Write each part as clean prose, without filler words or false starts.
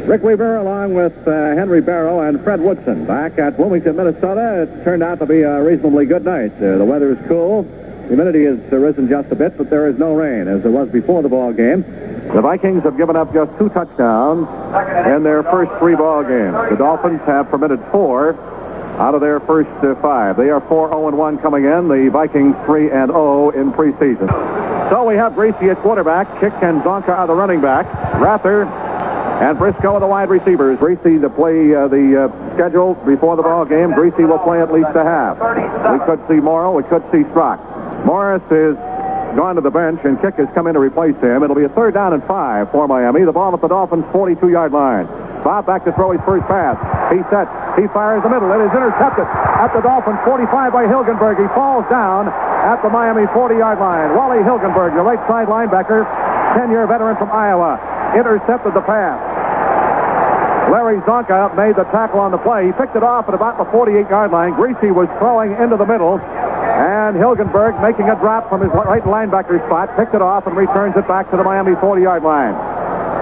Rick Weaver along with Henry Barrow and Fred Woodson back at Bloomington, Minnesota. It turned out to be a reasonably good night. The weather is cool. Humidity has risen just a bit, but there is no rain as there was before the ball game. The Vikings have given up just 2 touchdowns in their first 3 ball games. The Dolphins have permitted 4 out of their first 5. They are 4-0-1 coming in. The Vikings 3-0 in preseason. So we have Greasy at quarterback. Chick and Zonka are the running back. Rather and Briscoe are the wide receivers. Greasy to play the schedule before the ball game. Greasy will play at least a half. We could see Morrow. We could see Strock. Morris is gone to the bench, and Chick has come in to replace him. It'll be a 3rd down and 5 for Miami. The ball at the Dolphins' 42-yard line. Bob back to throw his first pass. He sets. He fires the middle. It is intercepted at the Dolphins' 45 by Hilgenberg. He falls down at the Miami 40-yard line. Wally Hilgenberg, the right side linebacker, 10-year veteran from Iowa, intercepted the pass. Larry Zonka made the tackle on the play. He picked it off at about the 48-yard line. Greasy was throwing into the middle, and Hilgenberg, making a drop from his right linebacker spot, picked it off and returns it back to the Miami 40-yard line.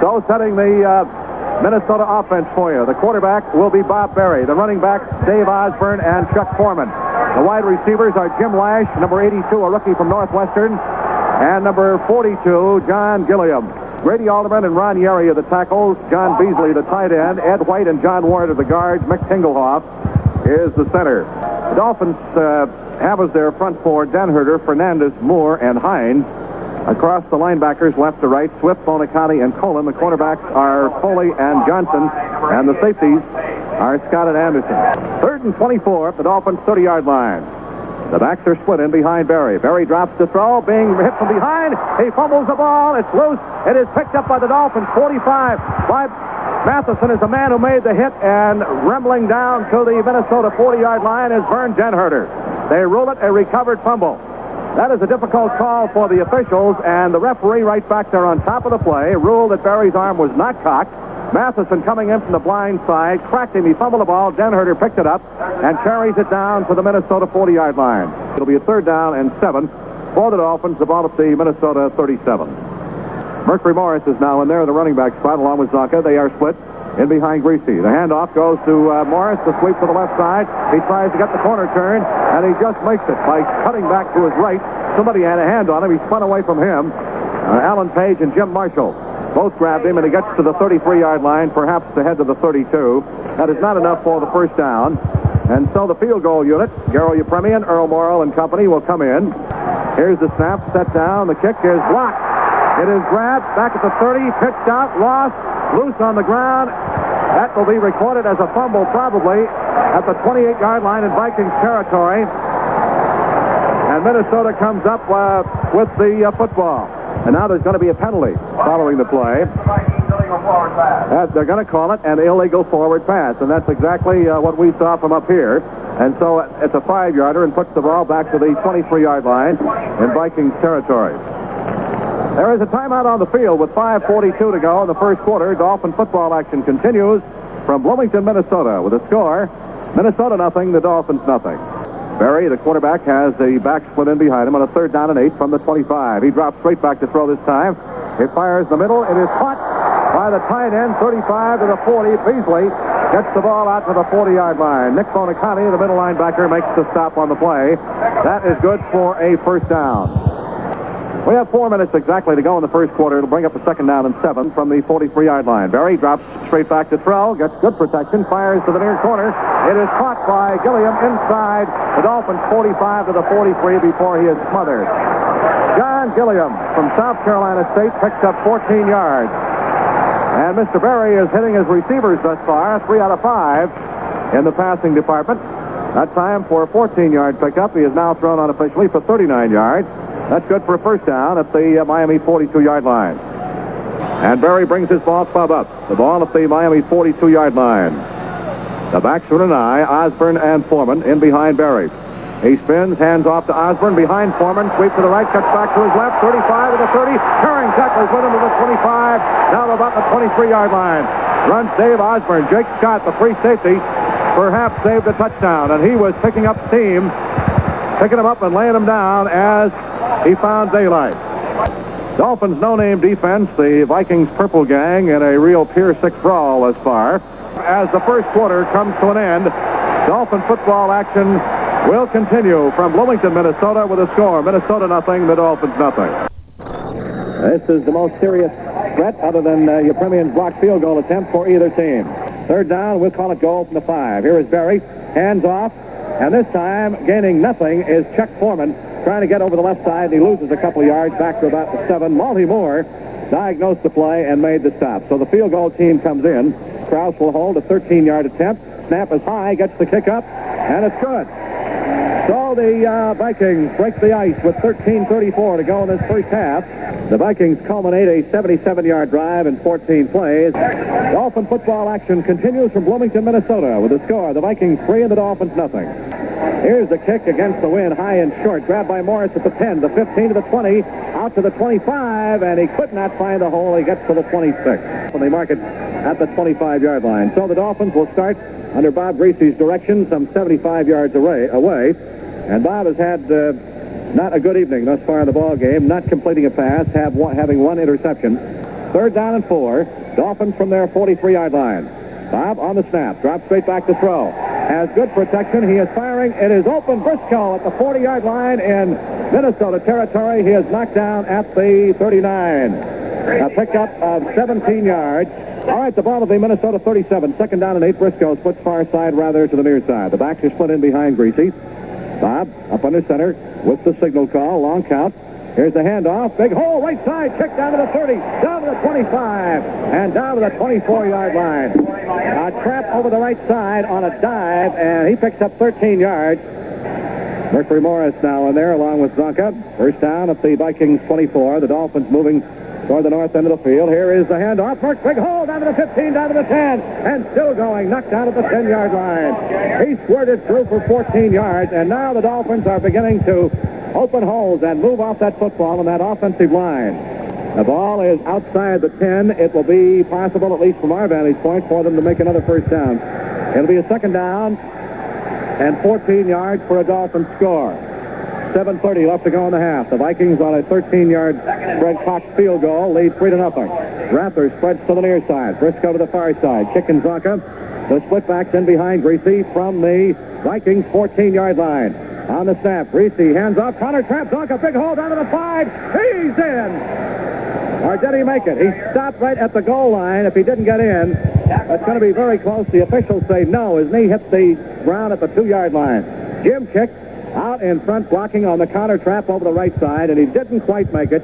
So setting the Minnesota offense for you. The quarterback will be Bob Berry. The running backs, Dave Osborne and Chuck Foreman. The wide receivers are Jim Lash, number 82, a rookie from Northwestern, and number 42, John Gilliam. Grady Alderman and Ron Yerry are the tackles. John Beasley, the tight end. Ed White and John Ward are the guards. Mick Tingelhoff is the center. The Dolphins have as their front 4 Denherter, Fernandez, Moore, and Hines. Across the linebackers, left to right, Swift, Bonicati, and Colin. The cornerbacks are Foley and Johnson, and the safeties are Scott and Anderson. 3rd and 24 at the Dolphins' 30-yard line. The backs are split in behind Berry. Berry drops to throw, being hit from behind. He fumbles the ball. It's loose. It is picked up by the Dolphins. 45 by Matheson is the man who made the hit, and rumbling down to the Minnesota 40-yard line is Vern Denherter. They rule it a recovered fumble. That is a difficult call for the officials, and the referee right back there on top of the play ruled that Berry's arm was not cocked. Matheson coming in from the blind side, cracked him. He fumbled the ball. Denherter picked it up and carries it down to the Minnesota 40-yard line. It'll be a 3rd down and 7 for the Dolphins. The ball at the Minnesota 37. Mercury Morris is now in there in the running back spot along with Zonka. They are split in behind Greasy. The handoff goes to Morris. The sweep to the left side. He tries to get the corner turn, and he just makes it by cutting back to his right. Somebody had a hand on him. He spun away from him. Alan Page and Jim Marshall both grabbed him, and he gets to the 33-yard line, perhaps to head to the 32. That is not enough for the first down. And so the field goal unit, Garo Yepremian, Earl Morrill, and company will come in. Here's the snap, set down. The kick is blocked. It is grabbed back at the 30, pitched out, lost, loose on the ground. That will be recorded as a fumble probably at the 28-yard line in Vikings territory. And Minnesota comes up with the football. And now there's going to be a penalty following the play. They're going to call it an illegal forward pass, and that's exactly what we saw from up here. And so it's a 5-yarder and puts the ball back to the 23-yard line in Vikings territory. There is a timeout on the field with 5:42 to go in the first quarter. Dolphin football action continues from Bloomington, Minnesota, with a score: Minnesota nothing, the Dolphins nothing. Berry, the quarterback, has the back split in behind him on a 3rd down and 8 from the 25. He drops straight back to throw this time. It fires the middle. It is caught by the tight end, 35 to the 40. Beasley gets the ball out to the 40-yard line. Nick Bonicati, the middle linebacker, makes the stop on the play. That is good for a first down. We have 4 minutes exactly to go in the first quarter. It'll bring up a 2nd down and 7 from the 43-yard line. Berry drops straight back to throw, gets good protection, fires to the near corner. It is caught by Gilliam inside the Dolphins' 45 to the 43 before he is smothered. John Gilliam from South Carolina State picks up 14 yards. And Mr. Berry is hitting his receivers thus far, 3 out of 5 in the passing department. That time for a 14-yard pickup. He is now thrown unofficially for 39 yards. That's good for a first down at the Miami 42-yard line. And Berry brings his ball club up. The ball at the Miami 42-yard line. The backs are an eye. Osborne and Foreman in behind Berry. He spins, hands off to Osborne, behind Foreman, sweep to the right, cuts back to his left, 35 to the 30, carrying tackles with him to the 25, now about the 23-yard line. Runs Dave Osborne. Jake Scott, the free safety, perhaps saved a touchdown, and he was picking up steam, picking him up and laying him down as he found daylight. Dolphins' no-name defense, the Vikings' purple gang, in a real Pier 6 brawl thus far. As the first quarter comes to an end, Dolphin football action will continue from Bloomington, Minnesota, with a score. Minnesota nothing, the Dolphins nothing. This is the most serious threat other than your Premier's blocked field goal attempt for either team. Third down, we'll call it goal from the 5. Here is Berry, hands off, and this time, gaining nothing, is Chuck Foreman trying to get over the left side. He loses a couple of yards back to about the 7. Monty Moore diagnosed the play and made the stop. So the field goal team comes in. Krause will hold a 13-yard attempt. Snap is high, gets the kick up, and it's good. So the Vikings break the ice with 13:34 to go in this first half. The Vikings culminate a 77-yard drive in 14 plays. Dolphin football action continues from Bloomington, Minnesota, with a score. The Vikings 3 and the Dolphins nothing. Here's the kick against the wind, high and short. Grabbed by Morris at the 10, the 15 to the 20, out to the 25, and he could not find the hole. He gets to the 26. When they mark it at the 25-yard line. So the Dolphins will start under Bob Greasy's direction, some 75 yards away. And Bob has had not a good evening thus far in the ball game, not completing a pass, having one interception. Third down and 4. Dolphins from their 43-yard line. Bob on the snap, drops straight back to throw. Has good protection. He is firing. It is open. Briscoe at the 40-yard line in Minnesota territory. He is knocked down at the 39. A pickup of 17 yards. All right, the ball will be Minnesota 37. Second down and 8. Briscoe splits far side rather to the near side. The backs are split in behind Greasy. Bob up under center with the signal call. Long count. Here's the handoff. Big hole, right side. Kick down to the 30. Down to the 25. And down to the 24-yard line. A trap over the right side on a dive, and he picks up 13 yards. Mercury Morris now in there along with Zonka. First down at the Vikings 24. The Dolphins moving toward the north end of the field. Here is the handoff. Merck, big hole, down to the 15, down to the 10, and still going. Knocked down at the 10-yard line. He squirted through for 14 yards, and now the Dolphins are beginning to open holes and move off that football on that offensive line. The ball is outside the 10. It will be possible, at least from our vantage point, for them to make another first down. It'll be a second down and 14 yards for a Dolphin score. 7:30 left to go in the half. The Vikings on a 13-yard Fred Cox field goal lead 3-0. Rather spreads to the near side. Briscoe to the far side. Kick and Zonka. The split backs in behind Greasy from the Vikings 14-yard line. On the snap, Greasy hands off. Connor trap. Zonka, big hole down to the 5. He's in. Or did he make it? He stopped right at the goal line. If he didn't get in, that's going to be very close. The officials say no. His knee hit the ground at the 2-yard line. Jim kicked out in front, blocking on the counter trap over the right side, and he didn't quite make it.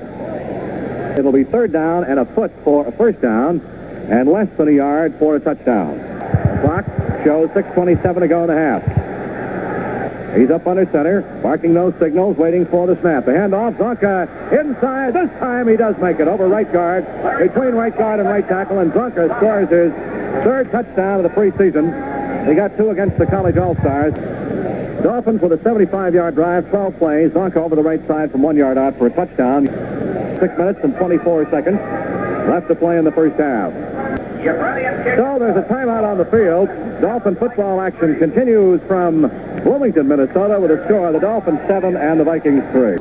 It'll be third down and a foot for a first down, and less than a yard for a touchdown. The clock shows 6:27 to go in the half. He's up under center, barking those signals, waiting for the snap. The handoff, Zonka inside. This time he does make it over right guard, between right guard and right tackle, and Zonka scores his third touchdown of the preseason. He got 2 against the college All-Stars. Dolphins with a 75-yard drive, 12 plays. Zonka over the right side from 1 yard out for a touchdown. 6 minutes and 24 seconds left to play in the first half. So there's a timeout on the field. Dolphin football action continues from Bloomington, Minnesota, with a score. The Dolphins 7 and the Vikings 3.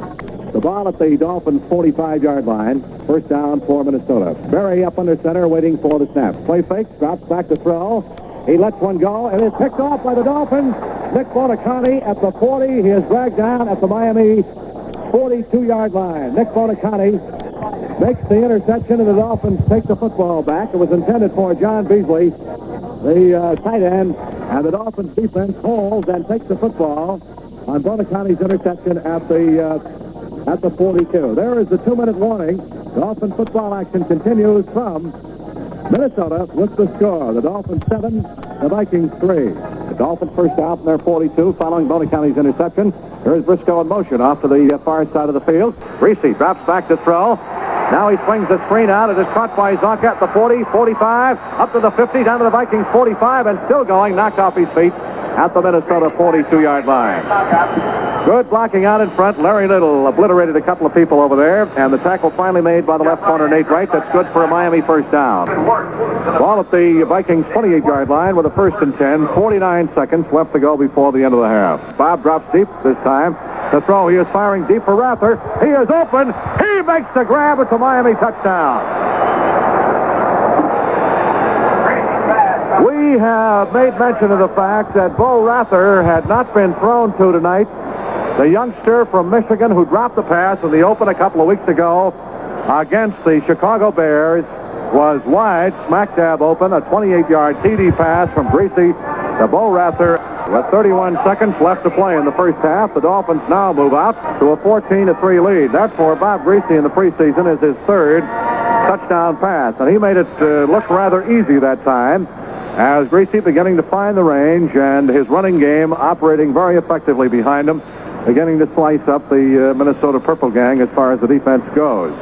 The ball at the Dolphins 45-yard line. First down for Minnesota. Berry up under center, waiting for the snap. Play fake, drops back to throw. He lets one go, and it's picked off by the Dolphins. Nick Bonacani at the 40. He is dragged down at the Miami 42-yard line. Nick Bonacani makes the interception, and the Dolphins take the football back. It was intended for John Beasley, the tight end, and the Dolphins defense holds and takes the football on Bonacani's interception at the 42. There is the 2-minute warning. Dolphin football action continues from Minnesota with the score. The Dolphins 7, the Vikings 3. The Dolphins first down from their 42 following Bonacani's interception. Here's Briscoe in motion off to the far side of the field. Greasy drops back to throw. Now he swings the screen out. It is caught by Zonka at the 40, 45, up to the 50, down to the Vikings 45, and still going, knocked off his feet at the Minnesota 42-yard line. Good blocking out in front. Larry Little obliterated a couple of people over there, and the tackle finally made by the left corner, Nate Wright. That's good for a Miami first down. Ball at the Vikings 28-yard line with a 1st and 10, 49 seconds left to go before the end of the half. Bob drops deep this time. The throw, he is firing deep for Rather. He is open. He makes the grab. It's a Miami touchdown. We have made mention of the fact that Bo Rather had not been thrown to tonight. The youngster from Michigan who dropped the pass in the open a couple of weeks ago against the Chicago Bears was wide, smack dab open, a 28-yard TD pass from Greasy to Bo Rather. With 31 seconds left to play in the first half, the Dolphins now move out to a 14-3 lead. That for Bob Greasy in the preseason is his third touchdown pass, and he made it look rather easy that time, as Greasy beginning to find the range and his running game operating very effectively behind him, beginning to slice up the Minnesota Purple Gang as far as the defense goes.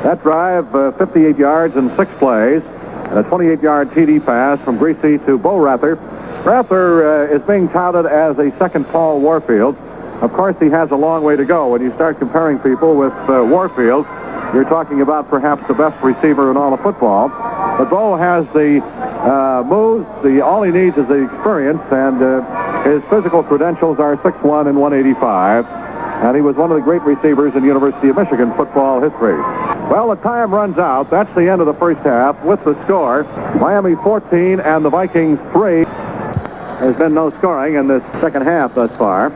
That drive, 58 yards in 6 plays, and a 28-yard TD pass from Greasy to Bo Rather. Rather is being touted as a second Paul Warfield. Of course, he has a long way to go. When you start comparing people with Warfield, you're talking about perhaps the best receiver in all of football. But Bo has the moves. All he needs is the experience, and his physical credentials are 6'1" and 185. And he was one of the great receivers in University of Michigan football history. Well, the time runs out. That's the end of the first half with the score. Miami 14 and the Vikings 3. There's been no scoring in this second half thus far.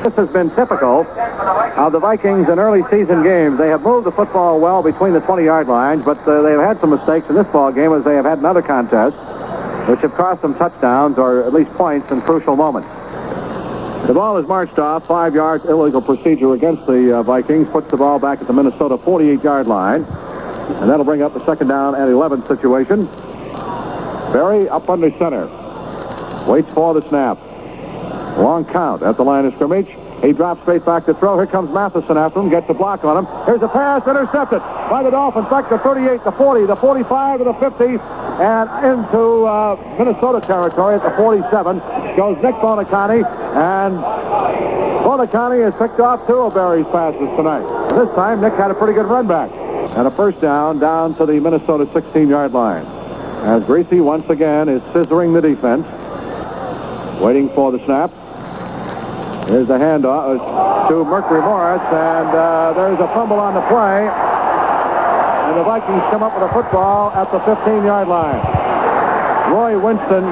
This has been typical of the Vikings in early season games. They have moved the football well between the 20-yard lines, but they have had some mistakes in this ball game, as they have had in other contests, which have cost them touchdowns or at least points in crucial moments. The ball is marched off. 5 yards illegal procedure against the Vikings. Puts the ball back at the Minnesota 48-yard line. And that'll bring up the second down and 11 situation. Berry up under center. Waits for the snap. Long count at the line of scrimmage. He drops straight back to throw. Here comes Matheson after him. Gets a block on him. Here's a pass intercepted by the Dolphins. Back to 38, the 40, the 45, to the 50, and into Minnesota territory at the 47. Goes Nick Bonacani, and Bonacani has picked off 2 of Berry's passes tonight. And this time, Nick had a pretty good run back. And a first down to the Minnesota 16-yard line. As Greasy once again is scissoring the defense. Waiting for the snap. Here's the handoff to Mercury Morris, and there's a fumble on the play. And the Vikings come up with a football at the 15-yard line. Roy Winston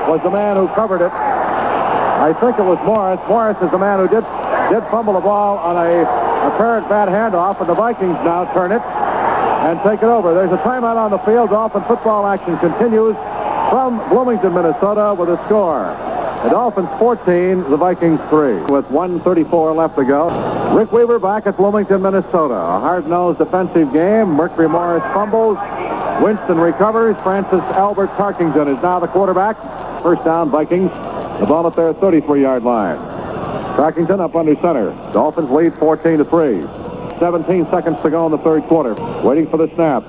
was the man who covered it. I think it was Morris. Morris is the man who did fumble the ball on a apparent bad handoff, and the Vikings now turn it and take it over. There's a timeout on the field. Dolphin football action continues from Bloomington, Minnesota, with a score. The Dolphins 14, the Vikings 3. With 1:34 left to go. Rick Weaver back at Bloomington, Minnesota. A hard-nosed defensive game. Mercury Morris fumbles. Winston recovers. Francis Albert Tarkington is now the quarterback. First down, Vikings. The ball at their 33-yard line. Tarkington up under center. Dolphins lead 14-3. 17 seconds to go in the third quarter. Waiting for the snap.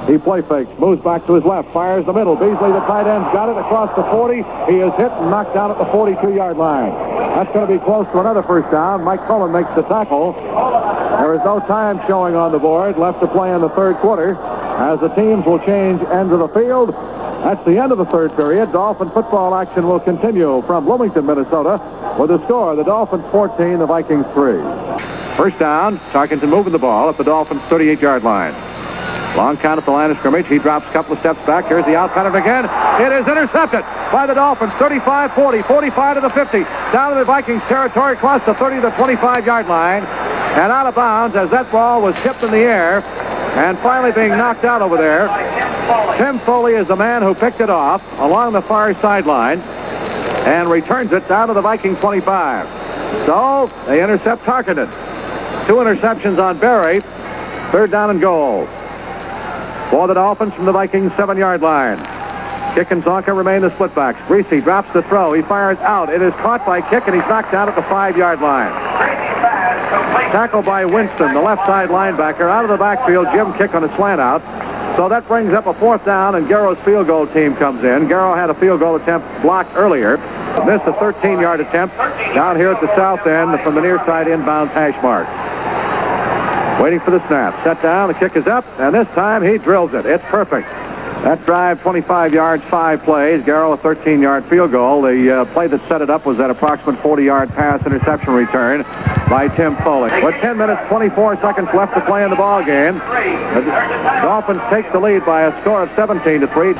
He play fakes, moves back to his left, fires the middle. Beasley, the tight end, got it across the 40. He is hit and knocked down at the 42-yard line. That's going to be close to another first down. Mike Cullen makes the tackle. There is no time showing on the board left to play in the third quarter, as the teams will change ends of the field. That's the end of the third period. Dolphin football action will continue from Bloomington, Minnesota, with a score: the Dolphins 14, the Vikings 3. First down, Tarkington moving the ball at the Dolphins 38-yard line. Long count at the line of scrimmage. He drops a couple of steps back. Here's the out pattern again. It is intercepted by the Dolphins. 35, 40, 45 to the 50. Down to the Vikings territory, across the 30 to the 25-yard line. And out of bounds as that ball was tipped in the air and finally being knocked out over there. Tim Foley is the man who picked it off along the far sideline and returns it down to the Viking 25. So they intercept Tarkington. 2 interceptions on Berry. Third down and goal for the Dolphins from the Vikings 7-yard line. Kick and Zonka remain the splitbacks. Greasy drops the throw. He fires out. It is caught by Kick, and he's knocked down at the 5-yard line. Tackled by Winston, the left side linebacker. Out of the backfield, Jim Kick on a slant out. So that brings up a fourth down, and Garrow's field goal team comes in. Garrow had a field goal attempt blocked earlier. Missed a 13-yard attempt down here at the south end from the near side inbound hash mark. Waiting for the snap. Set down, the kick is up, and this time he drills it. It's perfect. That drive, 25 yards, 5 plays. Garrow, a 13-yard field goal. The play that set it up was that approximate 40-yard pass interception return by Tim Foley. With 10 minutes, 24 seconds left to play in the ball game, the Dolphins take the lead by a score of 17-3.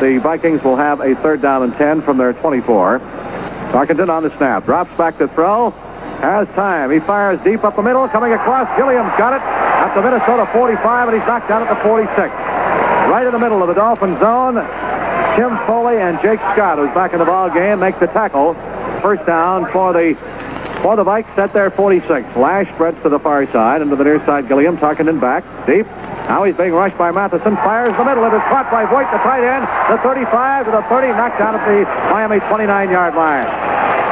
The Vikings will have a 3rd down and 10 from their 24. Tarkenton on the snap, drops back to throw, has time. He fires deep up the middle, coming across. Gilliam's got it at the Minnesota 45, and he's knocked down at the 46. Right in the middle of the Dolphin zone, Tim Foley and Jake Scott, who's back in the ball game, make the tackle. First down for the Vikes at their 46. Lash spreads to the far side, into the near side. Gilliam, Tarkenton back, deep. Now he's being rushed by Matheson. Fires the middle. It is caught by Voigt, the tight end. The 35 to the 30, knocked down at the Miami 29-yard line.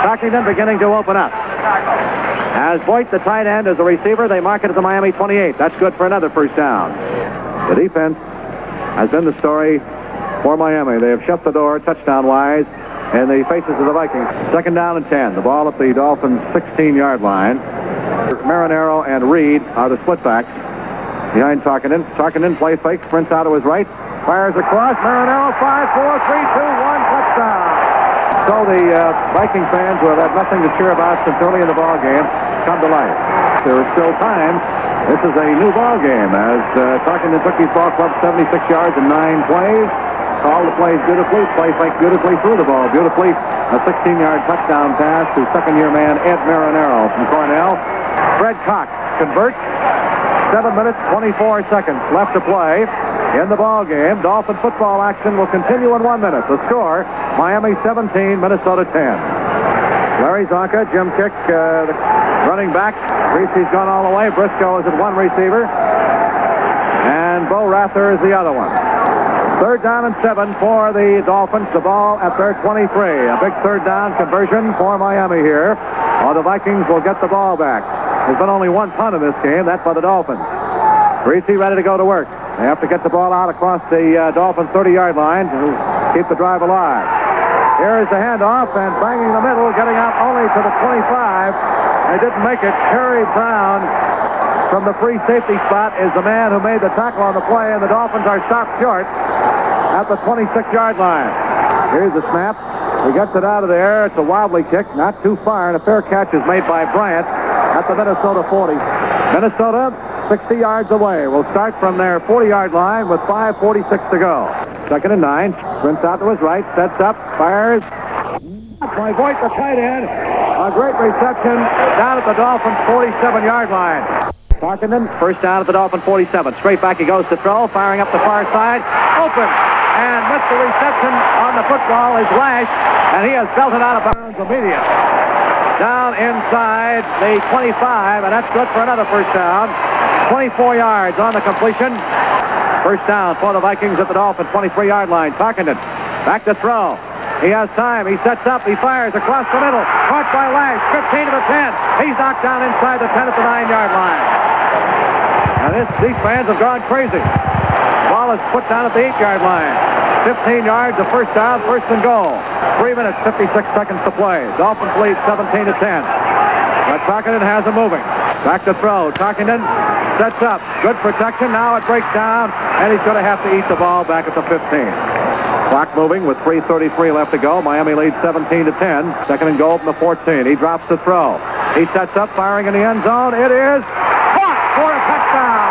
Tarkenton beginning to open up. As Voigt, the tight end, is a receiver, they mark it at the Miami 28. That's good for another first down. The defense has been the story for Miami. They have shut the door touchdown-wise in the faces of the Vikings. 2nd down and 10. The ball at the Dolphins' 16-yard line. Marinero and Reed are the split-backs behind Tarkenton. Tarkenton play fake, sprints out to his right, fires across. Marinero, 5, 4, 3, 2, 1, touchdown. So the Viking fans, who have had nothing to cheer about since early in the ball game, come to life. There is still time. This is a new ball game as Tarkenton took his ball club 76 yards in 9 plays. Called the plays beautifully, play fake beautifully, threw the ball beautifully. A 16-yard touchdown pass to second-year man Ed Marinero from Cornell. Fred Cox converts. 7 minutes, 24 seconds left to play in the ball game. Dolphin football action will continue in 1 minute. The score, Miami 17, Minnesota 10. Larry Zonka, Jim Kick, the running back. Creasy's gone all the way. Briscoe is at one receiver. And Bo Rather is the other one. 3rd down and 7 for the Dolphins. The ball at their 23. A big 3rd down conversion for Miami here. Or the Vikings will get the ball back. There's been only one punt in this game. That's by the Dolphins. Creasy ready to go to work. They have to get the ball out across the Dolphins' 30-yard line to keep the drive alive. Here is the handoff, and banging the middle, getting out only to the 25. They didn't make it. Terry Brown from the free safety spot is the man who made the tackle on the play, and the Dolphins are stopped short at the 26-yard line. Here's the snap. He gets it out of there. It's a wobbly kick, not too far, and a fair catch is made by Bryant at the Minnesota 40. Minnesota, 60 yards away. Will start from their 40-yard line with 5:46 to go. 2nd and 9. Sprints out to his right, sets up, fires. By Voigt, the tight end. A great reception down at the Dolphins' 47-yard line. Tarkenton, first down at the Dolphin 47. Straight back he goes to throw, firing up the far side. Open, and missed the reception on the football is Lash, and he has belted out of bounds immediately. Down inside the 25, and that's good for another first down. 24 yards on the completion. First down for the Vikings at the Dolphin 23-yard line. Tarkenton back to throw. He has time. He sets up. He fires across the middle. Caught by Lash. 15 to the 10. He's knocked down inside the 10 at the 9-yard line. And these fans have gone crazy. The ball is put down at the 8-yard line. 15 yards, a first down, 1st and goal. 3 minutes, 56 seconds to play. Dolphins lead 17 to 10. But Tarkenton has him moving. Back to throw. Tarkenton sets up. Good protection. Now it breaks down, and he's going to have to eat the ball back at the 15. Clock moving with 3:33 left to go. Miami leads 17 to 10. 2nd and goal from the 14. He drops the throw. He sets up, firing in the end zone. It is caught for a touchdown.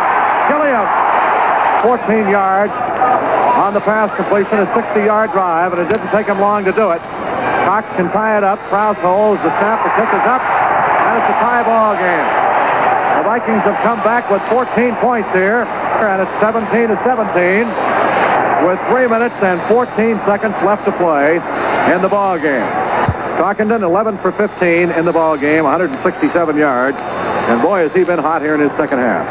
Gilliam, 14 yards on the pass completion, a 60-yard drive, and it didn't take him long to do it. Cox can tie it up. Krause holds the snap. The kick is up, and it's a tie ball game. The Vikings have come back with 14 points here, and it's 17 to 17. With 3 minutes and 14 seconds left to play in the ball game. Tarkenton 11 for 15 in the ball game, 167 yards, and boy has he been hot here in his second half.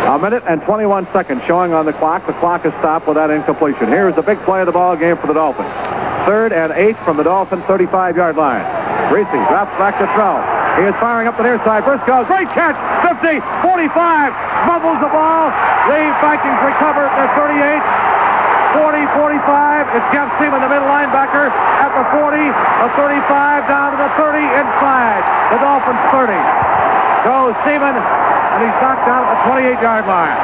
A minute and 21 seconds showing on the clock. The clock is stopped with that incompletion. Here's the big play of the ball game for the Dolphins. 3rd and 8 from the Dolphins' 35-yard line. Greasy drops back to throw. He is firing up the near side. Briscoe, great catch. 50, 45, mumbles the ball. The Vikings recover at the 38. 40, 45. It's Jeff Seaman, the middle linebacker, at the 40, the 35, down to the 30, inside the Dolphins' 30. Goes Seaman, and he's knocked down at the 28-yard line.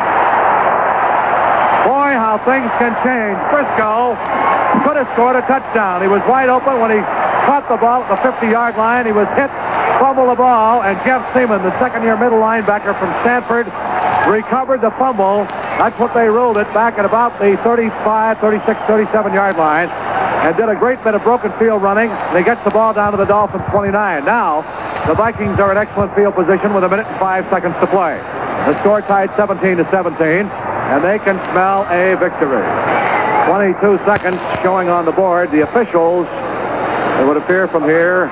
Boy, how now things can change. Briscoe could have scored a touchdown. He was wide open when he caught the ball at the 50-yard line. He was hit, fumbled the ball, and Jeff Seaman, the second-year middle linebacker from Stanford, recovered the fumble. That's what they ruled it back at about the 35, 36, 37-yard line, and did a great bit of broken field running. And he gets the ball down to the Dolphins 29. Now, the Vikings are in excellent field position with 1 minute and 5 seconds to play. The score tied 17-17, and they can smell a victory. 22 seconds showing on the board. The officials, it would appear from here,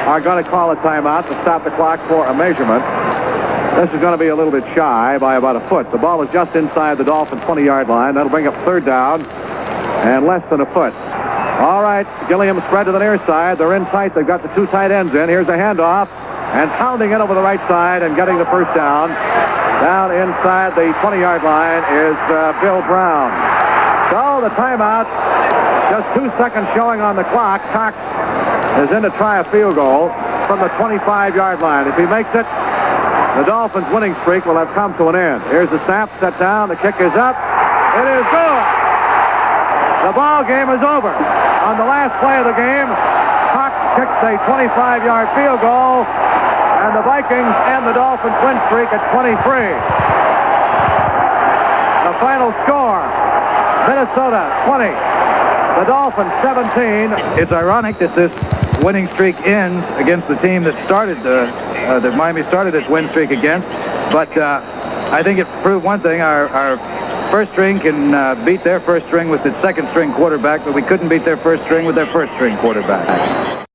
are going to call a timeout to stop the clock for a measurement. This is going to be a little bit shy by about a foot. The ball is just inside the Dolphins' 20-yard line. That'll bring up third down and less than a foot. All right, Gilliam spread to the near side. They're in tight. They've got the two tight ends in. Here's a handoff, and pounding it over the right side and getting the first down. Down inside the 20-yard line is Bill Brown. So the timeout, just 2 seconds showing on the clock. Cox is in to try a field goal from the 25-yard line. If he makes it, the Dolphins' winning streak will have come to an end. Here's the snap, set down, the kick is up. It is good. The ball game is over. On the last play of the game, Cox kicks a 25-yard field goal, and the Vikings end the Dolphins' win streak at 23. The final score, Minnesota 20, the Dolphins 17. It's ironic that this winning streak ends against the team that started that Miami started its win streak against. But I think it proved one thing: our first string can beat their first string with its second string quarterback, but we couldn't beat their first string with their first string quarterback.